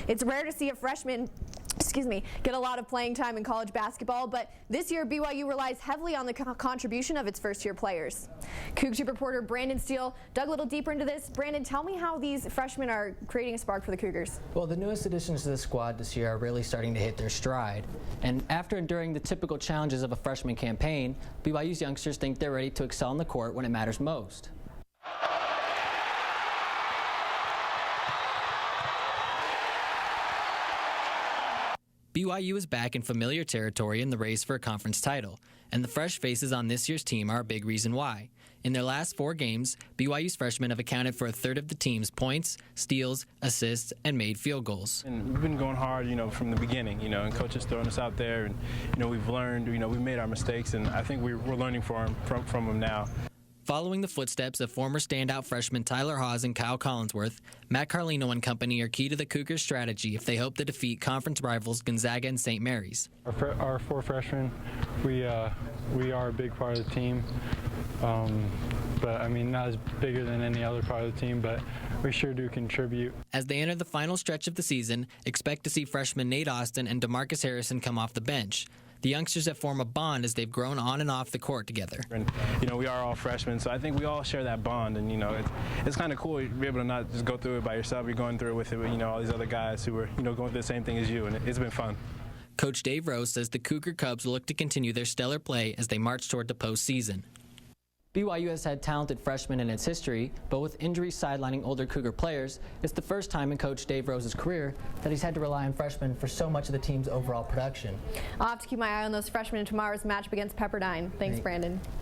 It's rare to see a freshman get a lot of playing time in college basketball, but this year BYU relies heavily on the contribution of its first-year players. CougTube reporter Brandon Steele dug a little deeper into this. Brandon, tell me how these freshmen are creating a spark for the Cougars. Well, the newest additions to the squad this year are really starting to hit their stride. And after enduring the typical challenges of a freshman campaign, BYU's youngsters think they're ready to excel on the court when it matters most. BYU is back in familiar territory in the race for a conference title, and the fresh faces on this year's team are a big reason why. In their last 4 games, BYU's freshmen have accounted for a third of the team's points, steals, assists, and made field goals. And we've been going hard, from the beginning, and Coach is throwing us out there, and, we've learned, we've made our mistakes, and I think we're learning from them now. Following the footsteps of former standout freshmen Tyler Haws and Kyle Collinsworth, Matt Carlino and company are key to the Cougars' strategy if they hope to defeat conference rivals Gonzaga and St. Mary's. Our 4 freshmen, we are a big part of the team, but I mean not as bigger than any other part of the team, but we sure do contribute. As they enter the final stretch of the season, expect to see freshmen Nate Austin and DeMarcus Harrison come off the bench. The youngsters have formed a bond as they've grown on and off the court together. And, we are all freshmen, so I think we all share that bond. And, it's kind of cool to be able to not just go through it by yourself. You're going through it with all these other guys who are, going through the same thing as you, and it's been fun. Coach Dave Rose says the Cougar Cubs will look to continue their stellar play as they march toward the postseason. BYU has had talented freshmen in its history, but with injuries sidelining older Cougar players, it's the first time in Coach Dave Rose's career that he's had to rely on freshmen for so much of the team's overall production. I'll have to keep my eye on those freshmen in tomorrow's matchup against Pepperdine. Thanks, Brandon.